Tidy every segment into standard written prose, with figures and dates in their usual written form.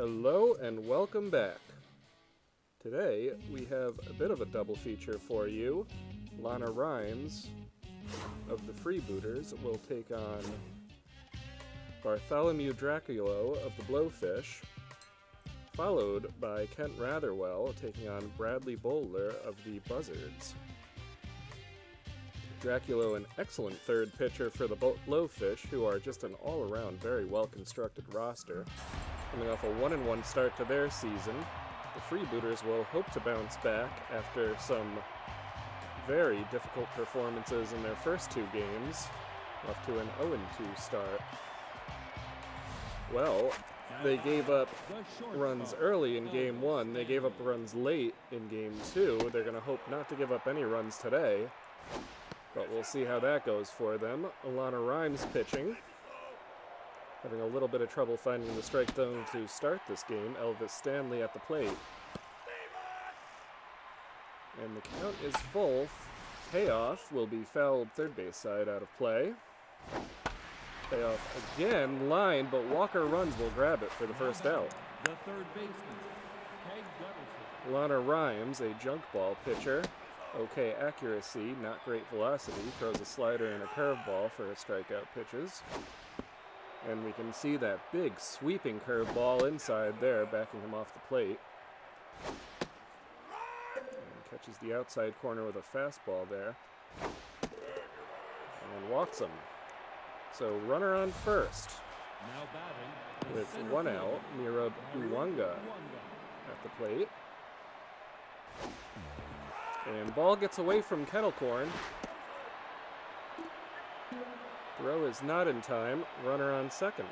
Hello and welcome back. Today we have a bit of a double feature for you. Lana Rhymes of the Freebooters will take on Bartholomew Draculo of the Blowfish, followed by Kent Ratherwell taking on Bradley Bowler of the Buzzards. Draculo, an excellent third pitcher for the Blowfish, who are just an all-around very well-constructed roster. Coming off a 1-1 start to their season, the Freebooters will hope to bounce back after some very difficult performances in their first two games, off to an 0-2 start. Well, they gave up runs early in Game 1, they gave up runs late in Game 2. They're going to hope not to give up any runs today, but we'll see how that goes for them. Lana Rhymes pitching, having a little bit of trouble finding the strike zone to start this game. Elvis Stanley at the plate. And the count is full. Payoff will be fouled third base side out of play. Payoff again, line, but Walker runs will grab it for the first out. The third baseman, Peg Gutterson. Lana Rhymes, a junk ball pitcher. Okay accuracy, not great velocity. Throws a slider and a curveball for his strikeout pitches. And we can see that big sweeping curveball inside there, backing him off the plate. And catches the outside corner with a fastball there. And walks him. So runner on first. Now batting, With one out, Mira Uwanga at the plate. And ball gets away from Kettlecorn. Throw is not in time. Runner on second.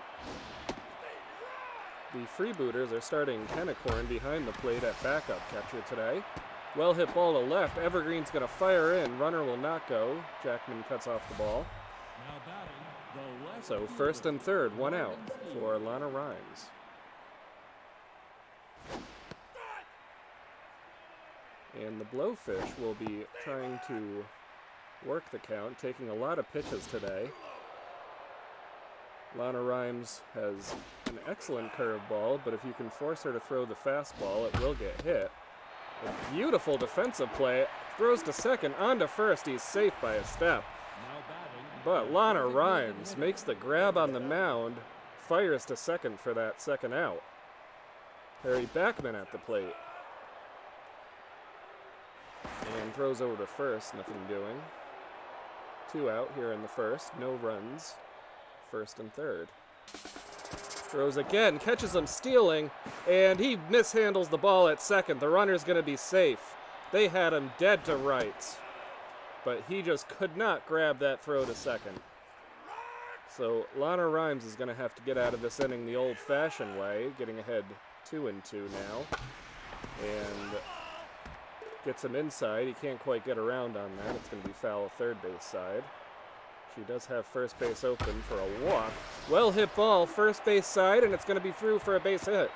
The Freebooters are starting Kettlecorn behind the plate at backup catcher today. Well hit ball to left. Evergreen's going to fire in. Runner will not go. Jackman cuts off the ball. now batting, the left So first and third, one out for Lana Rhymes. And the Blowfish will be trying to work the count, taking a lot of pitches today. Lana Rhymes has an excellent curveball, but if you can force her to throw the fastball, it will get hit. A beautiful defensive play. Throws to second, on to first. He's safe by a step. now batting, But Lana Rhymes makes the grab on the mound, fires to second for that second out. Harry Backman at the plate. And throws over to first, nothing doing. Two out here in the first, no runs. First and third. Throws again, catches him stealing, and he mishandles the ball at second. The runner's going to be safe. They had him dead to rights, but he just could not grab that throw to second. So Lana Rhymes is going to have to get out of this inning the old-fashioned way, getting ahead 2-2 now. And gets him inside. He can't quite get around on that. It's going to be foul third base side. She does have first base open for a walk. Well hit ball, first base side, and it's going to be through for a base hit.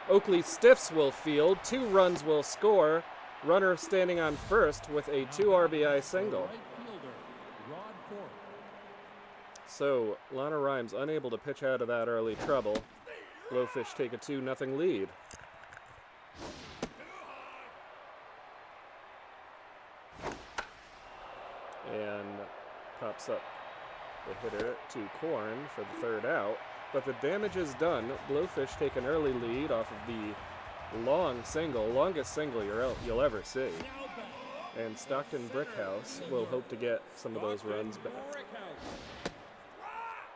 Oakley Stiffs will field. 2 runs will score. Runner standing on first with a 2 RBI single. right fielder, Rod Ford. So Lana Rhymes unable to pitch out of that early trouble. Blowfish take a 2-0 lead. And pops up the hitter to Korn for the third out. But the damage is done. Blowfish take an early lead off of the long single, longest single you'll ever see. And Stockton Brickhouse will hope to get some of those runs back.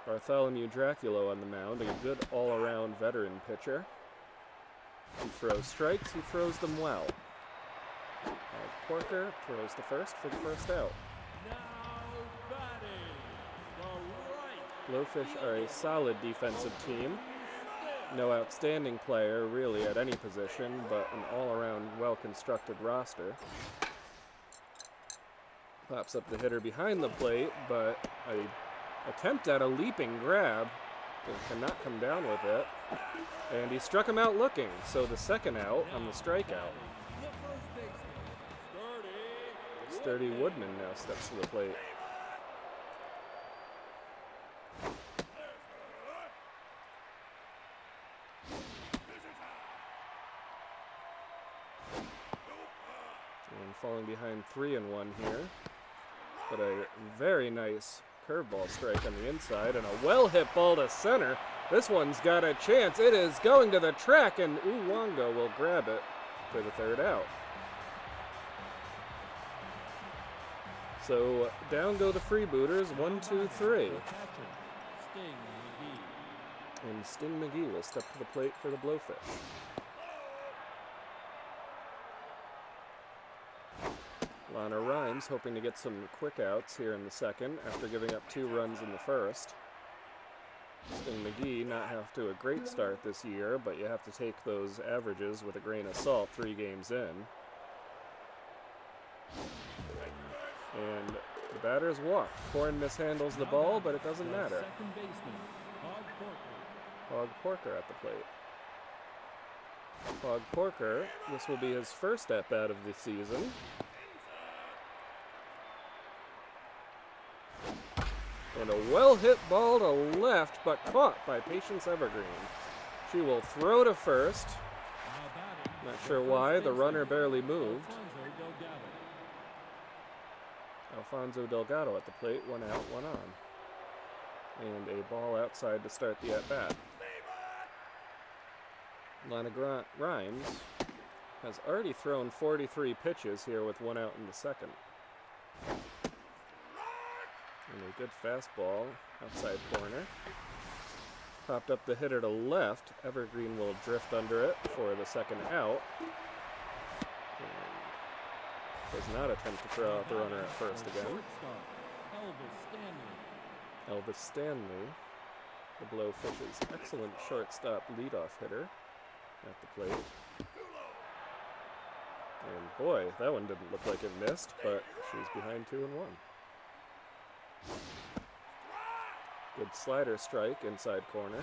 Bartholomew Draculo on the mound, a good all-around veteran pitcher. He throws strikes, he throws them well. Porker throws to first for the first out. Now batting, the right Blowfish are a solid defensive team. No outstanding player, really, at any position, but an all-around well-constructed roster. Pops up the hitter behind the plate, but a attempt at a leaping grab. He cannot come down with it. And he struck him out looking, so the second out on the strikeout. the first baseman, Sturdy Woodman now steps to the plate. And falling behind 3-1 here. But a very nice curveball strike on the inside and a well-hit ball to center. This one's got a chance. It is going to the track, and Uwango will grab it for the third out. So down go the Freebooters, 1, 2, 3. And Sting McGee will step to the plate for the Blowfish. Lana Rhymes hoping to get some quick outs here in the second after giving up 2 runs in the first. Sting McGee not have to a great start this year, but you have to take those averages with a grain of salt 3 games in. And the batter's walk. Korn mishandles the ball, but it doesn't matter. Hog Porker at the plate. Hog Porker, this will be his first at-bat of the season. And a well-hit ball to left, but caught by Patience Evergreen. She will throw to first. Not sure why, the runner barely moved. Alfonso Delgado at the plate, 1 out, 1 on. And a ball outside to start the at-bat. Lana Rhymes has already thrown 43 pitches here with 1 out in the second. And a good fastball, outside corner. Popped up the hitter to left. Evergreen will drift under it for the second out. And does not attempt to throw out the runner at first again. Elvis Stanley, the Blowfish's excellent shortstop leadoff hitter at the plate. And boy, that one didn't look like it missed, but she's behind 2-1. Good slider strike, inside corner.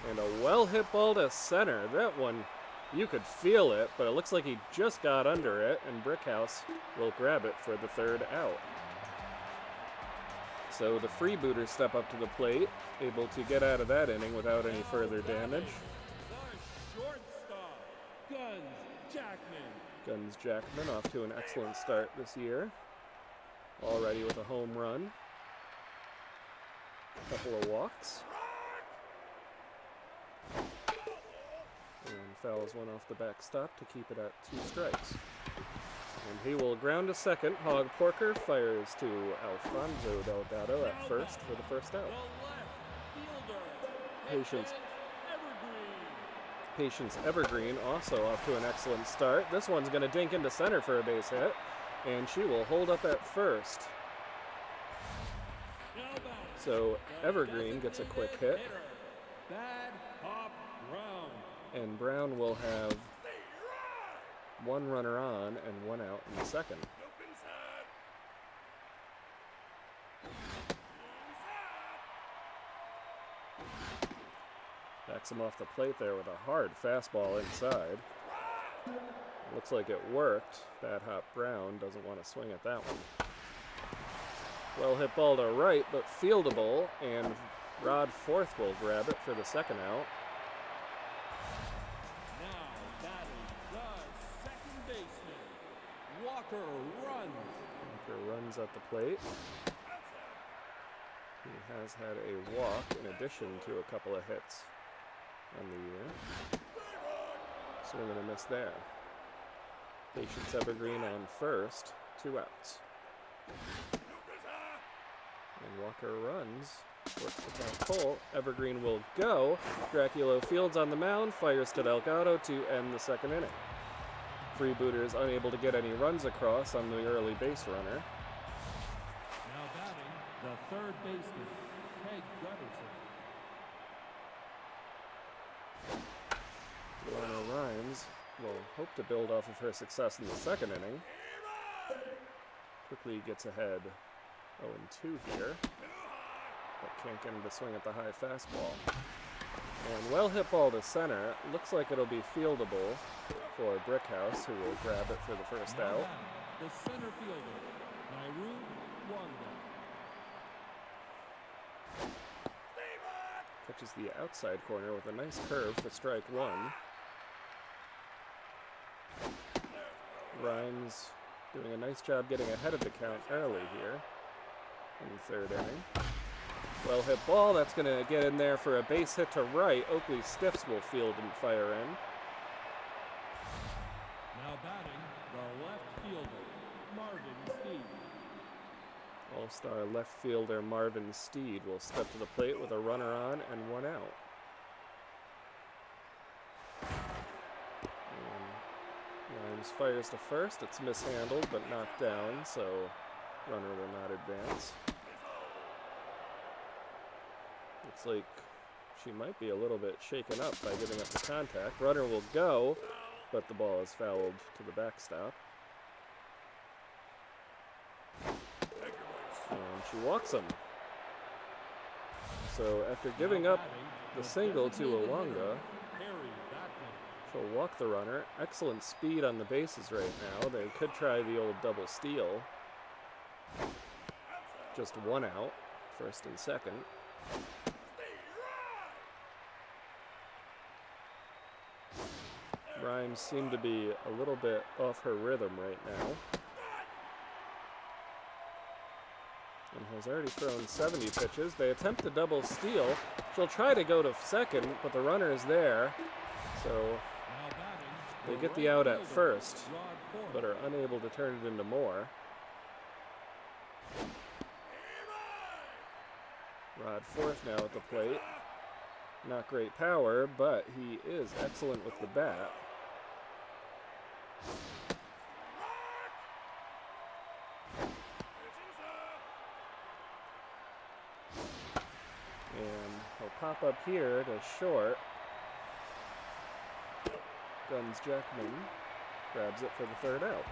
And a well-hit ball to center. That one, you could feel it, but it looks like he just got under it, and Brickhouse will grab it for the third out. So the Freebooters step up to the plate, able to get out of that inning without any further damage. Guns Jackman off to an excellent start this year. Already with a home run. A couple of walks. And fouls one off the backstop to keep it at 2 strikes. And he will ground to second. Hog Porker fires to Alfonso Delgado at first for the first out. Patience Evergreen also off to an excellent start. This one's going to dink into center for a base hit, and she will hold up at first. So Evergreen gets a quick hit, and Brown will have 1 runner on and 1 out in the second. Backs him off the plate there with a hard fastball inside. Looks like it worked. Bad hop Brown doesn't want to swing at that one. Well hit ball to right, but fieldable, and Rod Forth will grab it for the second out. Now batting the second baseman, Walker runs. Walker runs at the plate. He has had a walk in addition to a couple of hits on the year. Swing and a miss there. Patience Evergreen on first, 2 outs. And Walker runs, works the top pole. Evergreen will go. Draculo fields on the mound, fires to Delgado to end the second inning. Freebooters unable to get any runs across on the early base runner. Now batting the third baseman, Peg Gutterson. Lana Rhymes will hope to build off of her success in the second inning. Quickly gets ahead 0-2 here, but can't get him to swing at the high fastball. And well hit ball to center. Looks like it'll be fieldable for Brickhouse, who will grab it for the first out. The center fielder, Nairu Wanga. Catches the outside corner with a nice curve for strike 1. Rhymes doing a nice job getting ahead of the count early here in the third inning. Well hit ball, that's going to get in there for a base hit to right. Oakley Stiffs will field and fire in. Now batting, the left fielder, Marvin Steed. All-star left fielder Marvin Steed will step to the plate with a runner on and one out. Rhymes fires to first. It's mishandled but knocked down, so runner will not advance. Looks like she might be a little bit shaken up by giving up the contact. Runner will go, but the ball is fouled to the backstop. And she walks him. So after giving up the single to Uwanga, she'll walk the runner. Excellent speed on the bases right now. They could try the old double steal. Just one out, first and second. Rhymes seem to be a little bit off her rhythm right now. And has already thrown 70 pitches. They attempt the double steal. She'll try to go to second, but the runner is there. So they get the out at first, but are unable to turn it into more. Rod Forth now at the plate. Not great power, but he is excellent with the bat. And he'll pop up here to short. Guns Jackman grabs it for the third out.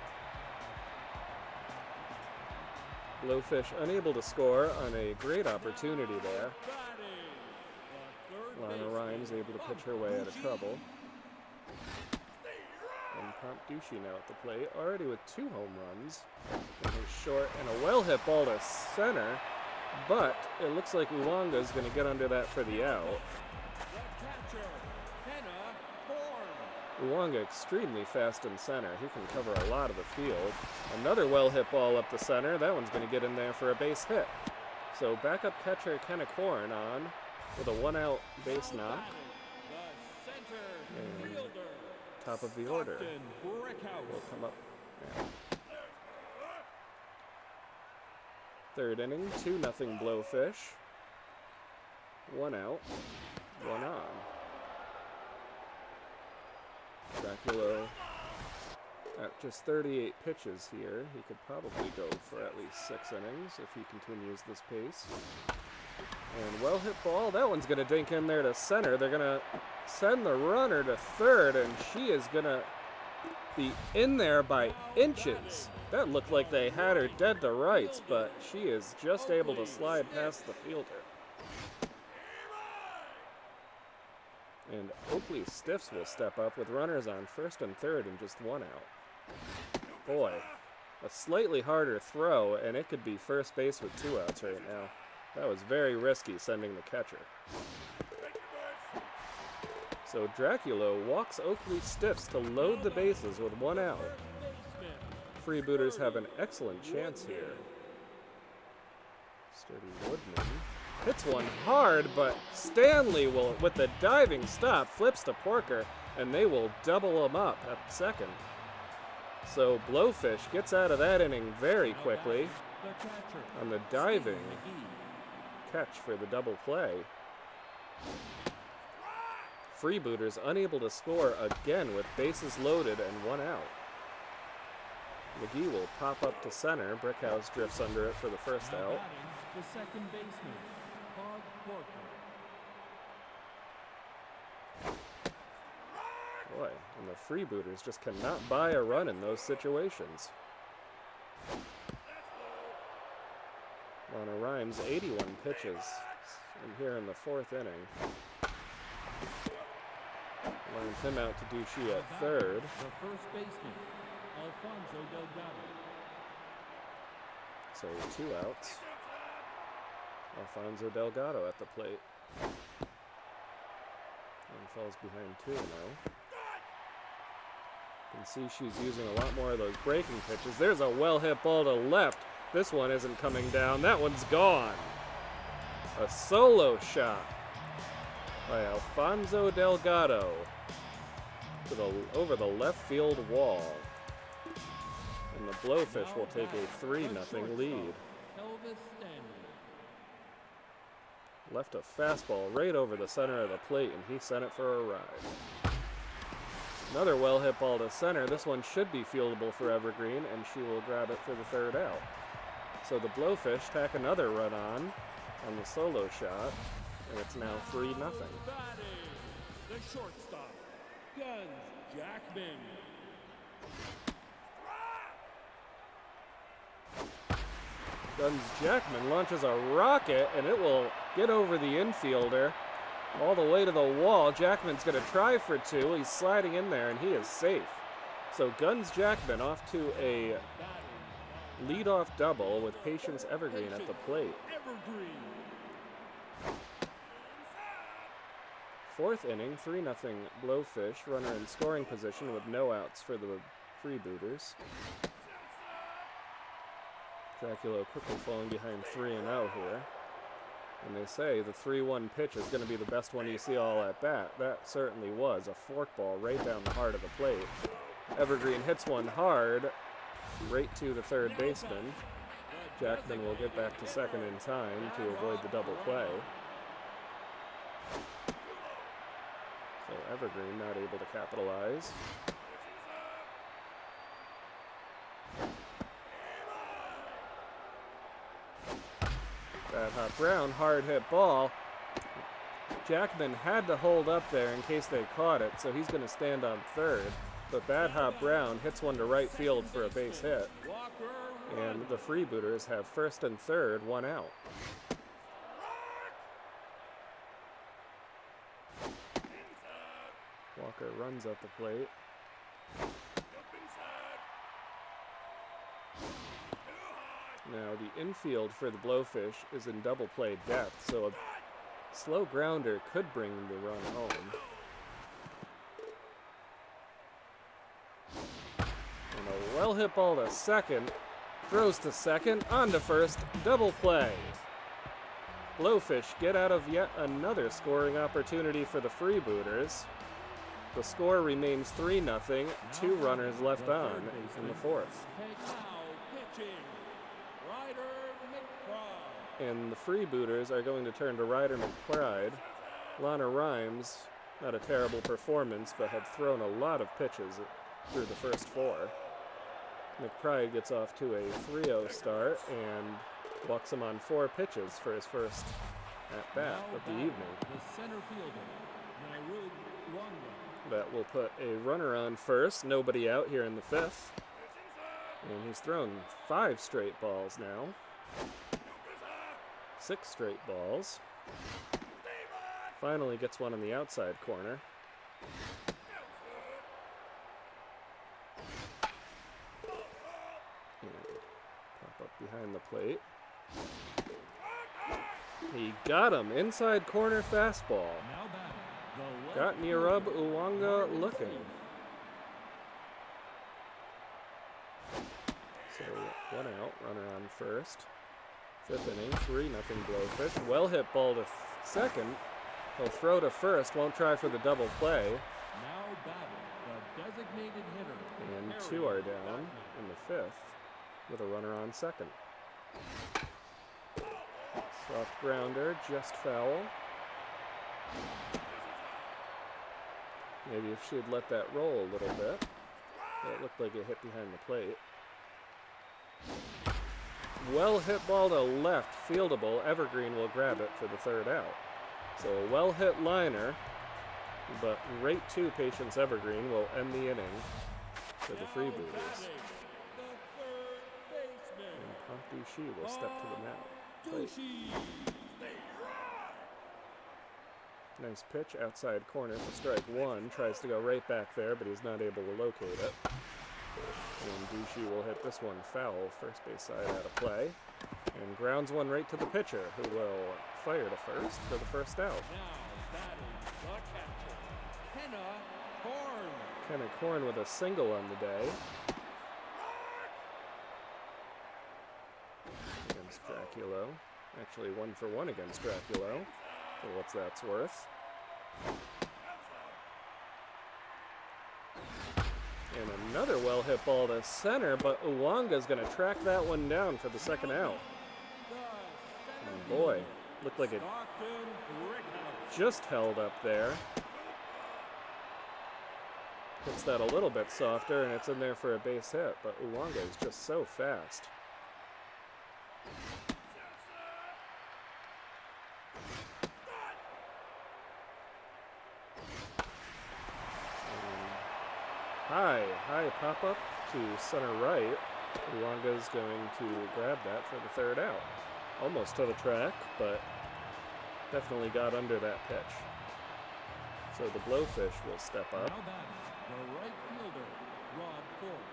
Blowfish unable to score on a great opportunity there. Lana Rhymes able to pitch her way out of trouble. And Pompducci now at the plate, already with 2 home runs. And he's short and a well-hit ball to center, but it looks like Uwanga's going to get under that for the out. Uwanga extremely fast in center. He can cover a lot of the field. Another well-hit ball up the center. That one's going to get in there for a base hit. So backup catcher Kenna Corn on with a 1-out base knock. And top of the order will come up now. Third inning, 2-0 Blowfish. 1 out, 1 on. Dracula at just 38 pitches here. He could probably go for at least 6 innings if he continues this pace. And well hit ball. That one's going to dink in there to center. They're going to send the runner to third, and she is going to be in there by inches. That looked like they had her dead to rights, but she is just able to slide past the fielder. And Oakley Stiffs will step up with runners on first and third and just 1 out. Boy, a slightly harder throw, and it could be first base with 2 outs right now. That was very risky sending the catcher. So Dracula walks Oakley Stiffs to load the bases with 1 out. Freebooters have an excellent chance here. Sturdy Woodman hits one hard, but Stanley will, with the diving stop, flips to Porker, and they will double him up at second. So Blowfish gets out of that inning very quickly on the diving catch for the double play. Freebooters unable to score again with bases loaded and 1 out. McGee will pop up to center. Brickhouse drifts under it for the first out. The second baseman, Bob Porker. Boy, and the Freebooters just cannot buy a run in those situations. Lana Rhymes, 81 pitches in here in the 4th inning. Lines him out to Duchy at third. The first baseman, Alfonso Delgado. So 2 outs. Alfonso Delgado at the plate. And falls behind 2 now. And see she's using a lot more of those breaking pitches. There's a well-hit ball to left. This one isn't coming down. That one's gone. A solo shot by Alfonso Delgado over the left field wall. And the Blowfish will take a 3-0 lead. Left a fastball right over the center of the plate, and he sent it for a ride. Another well-hit ball to center. This one should be fieldable for Evergreen, and she will grab it for the third out. So the Blowfish tack another run on the solo shot, and it's now 3-0. The shortstop, Guns Jackman. Guns Jackman launches a rocket, and it will get over the infielder all the way to the wall. Jackman's going to try for two. He's sliding in there, and he is safe. So Guns Jackman off to a leadoff double with Patience Evergreen at the plate. Fourth inning, 3-0 Blowfish. Runner in scoring position with no outs for the Freebooters. Draculo quickly falling behind 3-0 here. And they say the 3-1 pitch is going to be the best one you see all at bat. That certainly was a forkball right down the heart of the plate. Evergreen hits one hard right to the third baseman. Jackman will get back to second in time to avoid the double play. So Evergreen not able to capitalize. Bad Hot Brown, hard hit ball. Jackman had to hold up there in case they caught it, so he's going to stand on third. But Bad Hot Brown hits one to right field for a base hit. And the Freebooters have first and third, one out. Walker runs at the plate. Now, the infield for the Blowfish is in double play depth, so a slow grounder could bring the run home. And a well-hit ball to second. Throws to second, on to first, double play. Blowfish get out of yet another scoring opportunity for the Freebooters. The score remains 3-0, 2 runners left on in the fourth. And the Freebooters are going to turn to Ryder McBride. Lana Rhymes, not a terrible performance, but had thrown a lot of pitches through the first 4. McBride gets off to a 3-0 start and walks him on 4 pitches for his first at-bat of the evening. That will put a runner on first, nobody out here in the 5th. And he's thrown 5 straight balls now. 6 straight balls. Finally gets one in the outside corner. And pop up behind the plate. He got him. Inside corner fastball. Got Nirub Uwanga looking. So 1 out, runner on first. 5th inning, 3-0 Blowfish. Well hit ball to second. He'll throw to first, won't try for the double play. Now batting, the designated hitter. And 2 are down in the 5th with a runner on second. Soft grounder, just foul. Maybe if she had let that roll a little bit. It looked like it hit behind the plate. Well hit ball to left, fieldable. Evergreen will grab it for the third out. So a well hit liner, but right to Patience Evergreen will end the inning for the Freebooters. And Pump Dushi will step to the mound. Nice pitch, outside corner for strike 1. Tries to go right back there, but he's not able to locate it. And Dushi will hit this one foul, first base side out of play. And grounds one right to the pitcher, who will fire to first for the first out. Now batting the catcher, Henna Horn. Kenna Corn with a single on the day against Draculo. Actually 1-for-1 against Draculo, for what that's worth. And another well-hit ball to center, but Uwanga's going to track that one down for the second out. And boy, looked like it just held up there. Hits that a little bit softer, and it's in there for a base hit, but Uwanga is just so fast. High pop-up to center right. Uwanga's going to grab that for the third out. Almost to the track, but definitely got under that pitch. So the Blowfish will step up Now batting, the right fielder, Rob Ford.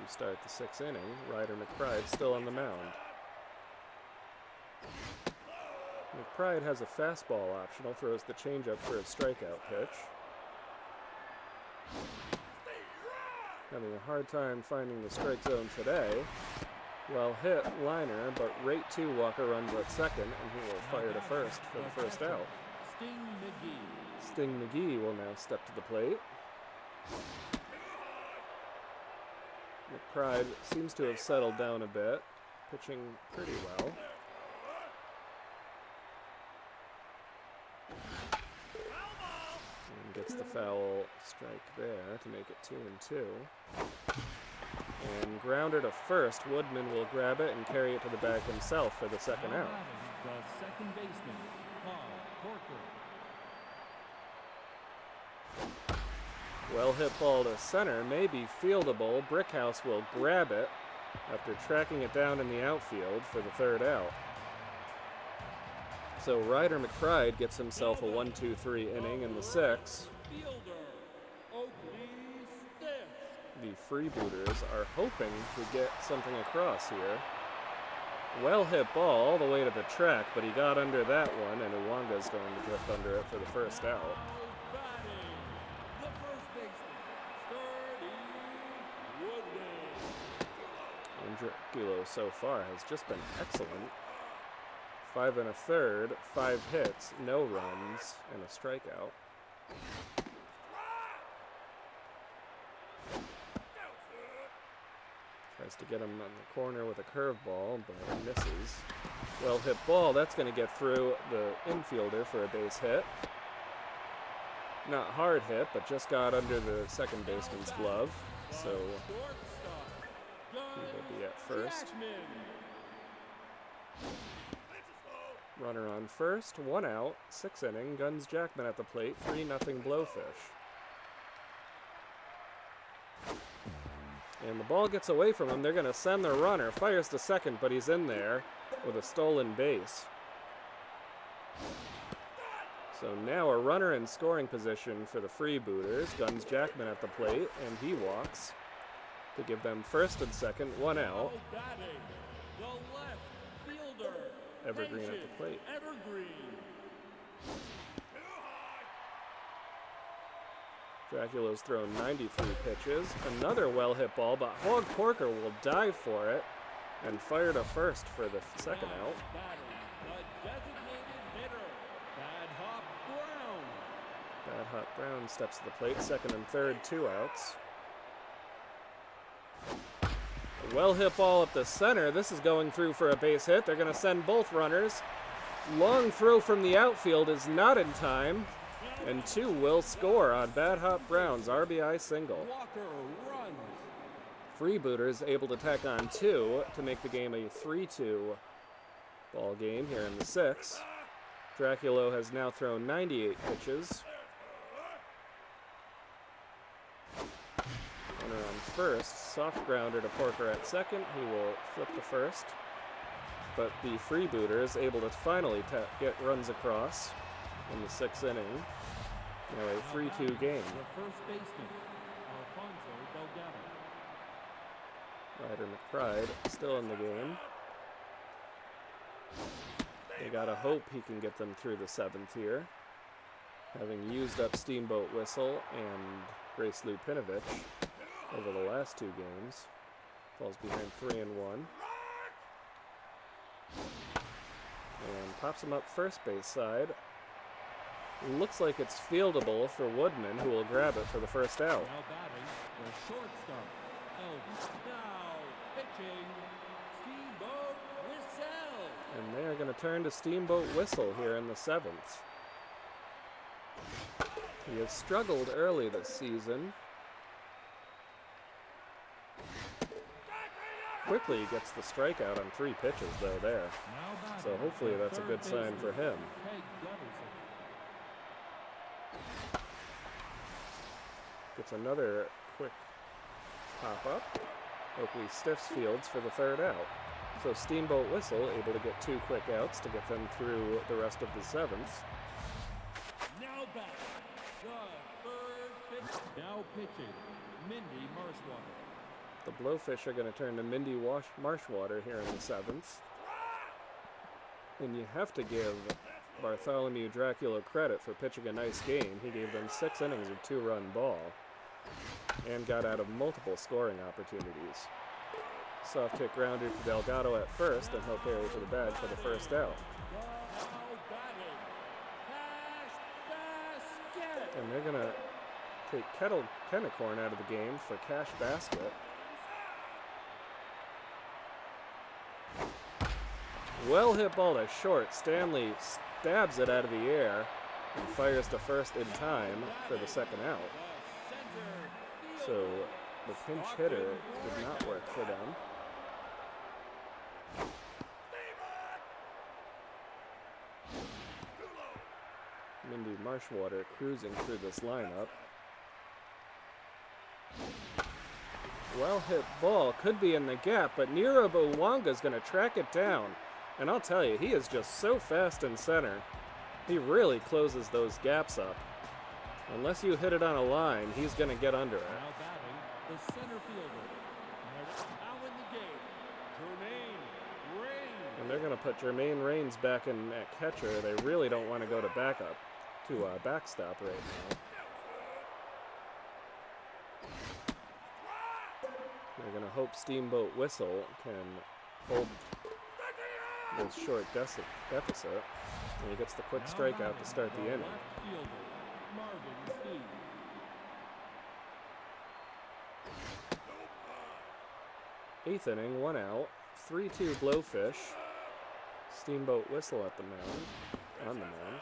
to start the sixth inning. Ryder McBride still on the mound. McBride has a fastball optional, throws the changeup for a strikeout pitch. Having a hard time finding the strike zone today. Well hit liner, but rate 2 Walker runs at second, and he will fire to first for the first out. Sting McGee. Sting McGee will now step to the plate. McBride seems to have settled down a bit, pitching pretty well. And gets the foul strike there to make it 2-2. And grounder to first. Woodman will grab it and carry it to the bag himself for the second Now out. batting, the second baseman, Paul Corker. Well hit ball to center, may be fieldable. Brickhouse will grab it after tracking it down in the outfield for the third out. So Ryder McBride gets himself a 1-2-3 inning in the sixth. Fielder, Oakley Stiff. The Freebooters are hoping to get something across here. Well hit ball all the way to the track, but he got under that one, and Uwanga's going to drift under it for the first out. Now batting, the first baseman, Sturdy Woodman. And Draculo so far has just been excellent. 5 1/3, 5 hits, no runs, and a strikeout. Tries to get him on the corner with a curveball, but misses. Well hit ball, that's going to get through the infielder for a base hit. Not hard hit, but just got under the second baseman's glove, so Shortstop, he will be at first. Jackman. Runner on first, 1 out, 6th inning. Guns Jackman at the plate, 3-0 Blowfish. And the ball gets away from him. They're going to send the runner. Fires to second, but he's in there with a stolen base. So now a runner in scoring position for the Freebooters. Guns Jackman at the plate, and he walks to give them first and second, 1 out. Now batting, the left fielder, Evergreen at the Benjamin plate. Evergreen. Draculo's thrown 93 pitches. Another well-hit ball, but Hog Porker will dive for it and fire to first for the second out. Batting, the designated hitter, Bad Hop Brown. Bad Hot Brown steps to the plate, second and third, 2 outs. A well-hit ball up the center. This is going through for a base hit. They're going to send both runners. Long throw from the outfield is not in time. And 2 will score on Bad Hot Brown's RBI single. Walker runs. Freebooters able to tack on 2 to make the game a 3-2 ball game here in the 6th. Draculo has now thrown 98 pitches. Runner on first, soft grounder to Porker at second. He will flip to first. But the Freebooters able to finally get runs across in the 6th inning. Now a 3-2 game. The first baseman, Alfonso Delgado. Ryder McBride still in the game. They gotta hope he can get them through the 7th here. having used up Steamboat Whistle and Grace Lupinovich over the last 2 games. Falls behind 3-1. And pops him up first base side. Looks like it's fieldable for Woodman, who will grab it for the first out. Now batting, the shortstop, Elvis. Now pitching, Steamboat Whistle. And they are going to turn to Steamboat Whistle here in the 7th. He has struggled early this season. Quickly gets the strikeout on 3 pitches, though, there. Now batting, So hopefully the that's a good third sign for baseman, him. Peg Gutterson. Gets another quick pop-up. Oakley stiffs fields for the 3rd out. So Steamboat Whistle able to get 2 quick outs to get them through the rest of the 7th. Now batting, the third pitch. Now pitching, Mindy Marshwater. The Blowfish are going to turn to Mindy Marshwater here in the 7th. And you have to give Bartholomew Dracula credit for pitching a nice game. He gave them 6 innings of 2-run ball and got out of multiple scoring opportunities. Soft hit grounder to Delgado at first, and he'll carry to the bag for the first out. And they're going to take Kennecorn out of the game for Cash Basket. Well hit ball to short. Stanley stabs it out of the air and fires to first in time for the 2nd out. So the pinch hitter did not work for them. Mindy Marshwater cruising through this lineup. Well hit ball, could be in the gap, but Nero Bowonga's going to track it down. And I'll tell you, he is just so fast in center. He really closes those gaps up. Unless you hit it on a line, he's going to get under it. Now batting, the center fielder. Now in the game, Jermaine Raines. And they're going to put Jermaine Raines back in at catcher. They really don't want to go to backup, to backstop right now. They're going to hope Steamboat Whistle can hold his short deficit, and he gets the quick strikeout to start the inning. Left fielder, Marvin Steed. 8th inning, 1 out, 3-2 Blowfish. Steamboat Whistle at the mound, on the mound.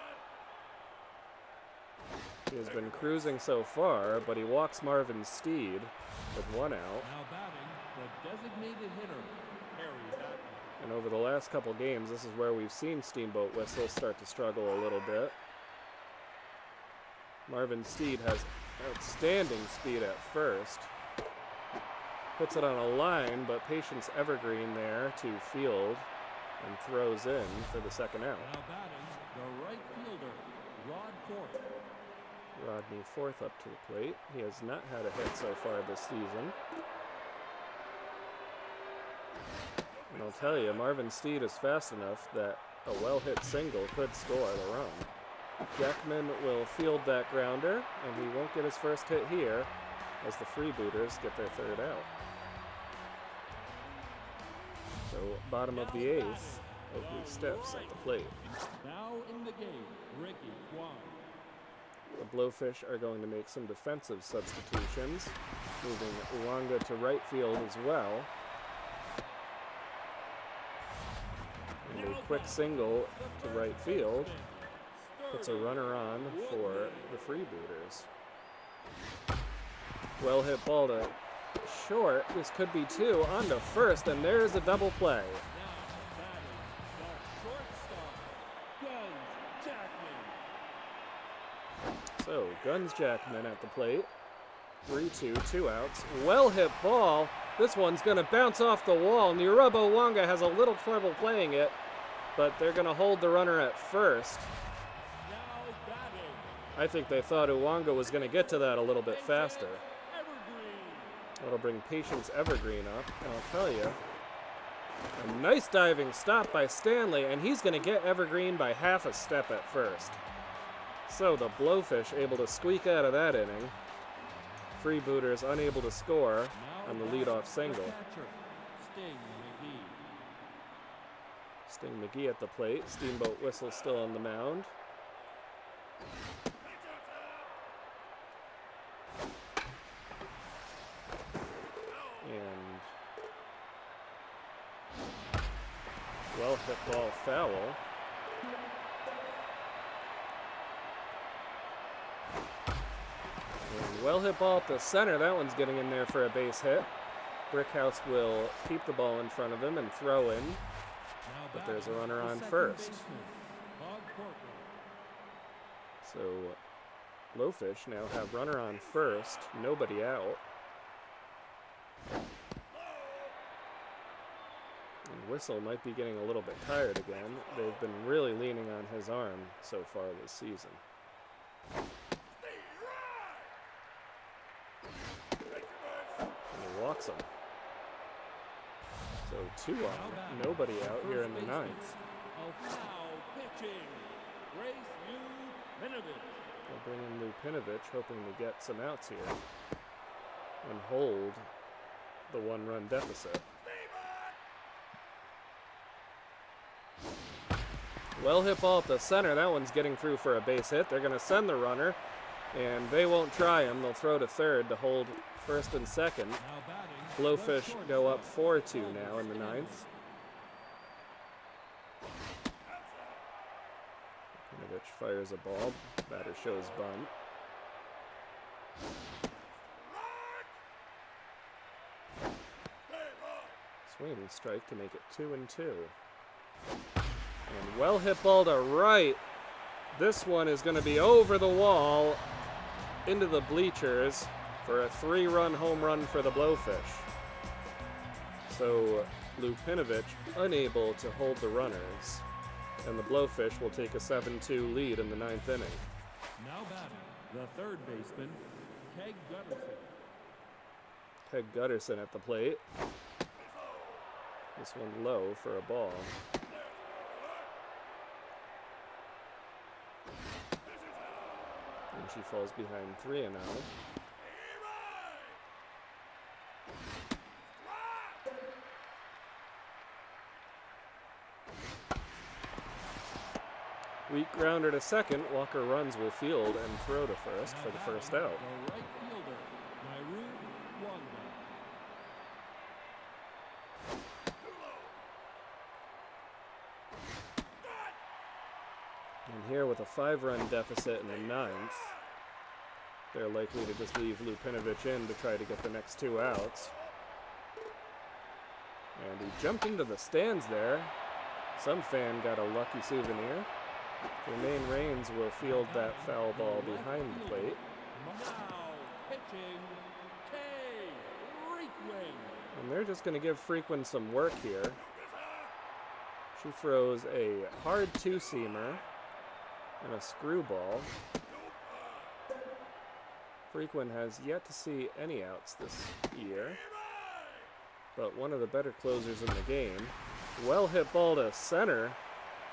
He has been cruising so far, but he walks Marvin Steed with 1 out. Now batting, the designated hitter, Harry Hackman. And over the last couple games, this is where we've seen Steamboat Whistle start to struggle a little bit. Marvin Steed has outstanding speed at first. Puts it on a line, but Patience Evergreen there to field and throws in for the 2nd out. Now batting, the right fielder, Rod Ford. Rodney Forth up to the plate. He has not had a hit so far this season. And I'll tell you, Marvin Steed is fast enough that a well-hit single could score the run. Jackman will field that grounder, and he won't get his first hit here as the Freebooters get their 3rd out. So, bottom of the 8th, Oakley Stiffs at the plate. Now in the game, Ricky Kwan. The Blowfish are going to make some defensive substitutions, moving Uwanga to right field as well. And a quick single to right field puts a runner on for the Freebooters. Well hit ball to short. This could be 2 on to first, and there's a double play. So, Guns Jackman at the plate. 3-2, 2 outs. Well hit ball. This one's going to bounce off the wall. Nirubo Wanga has a little trouble playing it, but they're going to hold the runner at first. I think they thought Uwanga was going to get to that a little bit faster. That'll bring Patience Evergreen up, and I'll tell you, a nice diving stop by Stanley, and he's going to get Evergreen by half a step at first. So the Blowfish able to squeak out of that inning. Freebooters unable to score on the leadoff single. Sting McGee at the plate. Steamboat Whistle still on the mound. And well hit ball foul. And well hit ball up the center. That one's getting in there for a base hit. Brickhouse will keep the ball in front of him and throw in. But there's a runner on first. So Blowfish now have runner on first, nobody out. And Whistle might be getting a little bit tired again. They've been really leaning on his arm so far this season. And he walks him. So 2 on, nobody out here in the 9th. They'll bring in Lupinovich, hoping to get some outs here and hold the 1-run deficit. Well hit ball at the center. That one's getting through for a base hit. They're going to send the runner, and they won't try him. They'll throw to third to hold first and second. Blowfish go up 4-2 now in the 9th. Lupinovich fires a ball. Batter shows bunt. Swing and strike to make it 2-2. And well hit ball to right. This one is going to be over the wall into the bleachers for a 3-run home run for the Blowfish. So Lupinovich unable to hold the runners, and the Blowfish will take a 7-2 lead in the 9th inning. Now batting, the third baseman, Keg Gutterson. Keg Gutterson at the plate. This one low for a ball. And she falls behind 3-0. Weak grounder to second. Walker runs will field and throw to first for the first out. The right fielder, Myru Wanda. And here with a 5-run deficit in the 9th, they're likely to just leave Lupinovich in to try to get the next 2 outs. And he jumped into the stands there. Some fan got a lucky souvenir. Jermaine Raines will field that foul ball behind the plate. Now pitching, Kay Frequin. And they're just going to give Frequin some work here. She throws a hard 2-seamer and a screwball. Frequin has yet to see any outs this year, but one of the better closers in the game. Well hit ball to center.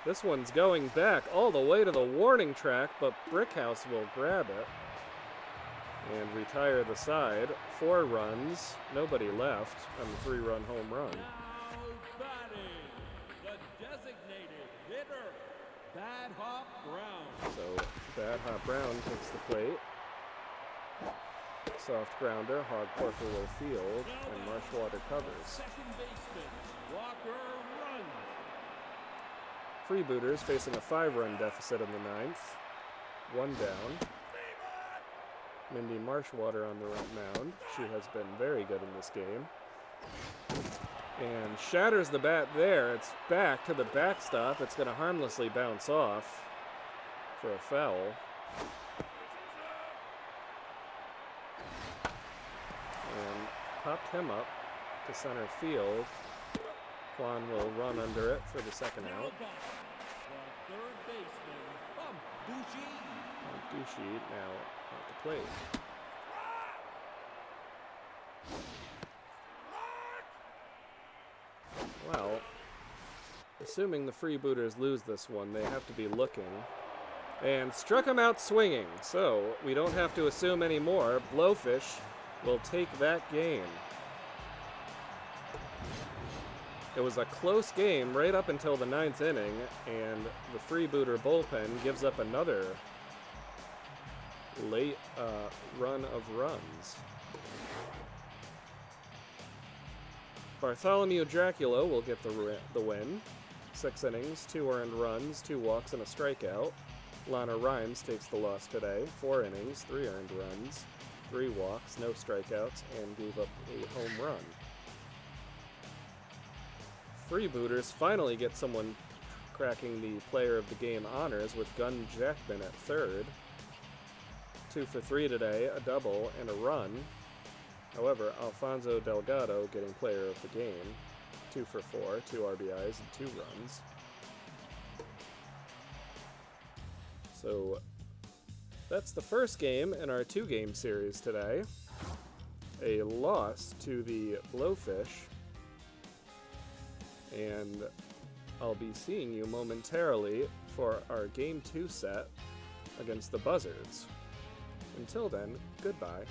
This one's going back all the way to the warning track, but Brickhouse will grab it and retire the side. 4 runs, nobody left on the 3-run home run. Now batting, the designated hitter, Bad Hop Brown. So Bad Hop Brown takes the plate. Soft grounder, Hog Porker will field, and Marshwater covers. Second baseman, Walker runs. Freebooters facing a 5-run deficit in the 9th. 1 down. Mindy Marshwater on the right mound. She has been very good in this game. And shatters the bat there. It's back to the backstop. It's going to harmlessly bounce off for a foul. And popped him up to center field. Kwan will run under it for the second out. The third baseman, Dushi now at the plate. Well, assuming the Freebooters lose this one, they have to be looking and struck him out swinging. So we don't have to assume anymore. Blowfish will take that game. It was a close game right up until the 9th inning, and the Freebooter bullpen gives up another late run of runs. Bartholomew Dracula will get the win. 6 innings, 2 earned runs, 2 walks, and a strikeout. Lana Rhymes takes the loss today. 4 innings, 3 earned runs, 3 walks, no strikeouts, and gave up a home run. Freebooters finally get someone cracking the player of the game honors with Gunn Jackman at third. 2 for 3 today, a double and a run. However, Alfonso Delgado getting player of the game. 2 for 4, 2 RBIs and 2 runs. So that's the first game in our 2-game series today. A loss to the Blowfish. And I'll be seeing you momentarily for our Game 2 set against the Buzzards. Until then, goodbye.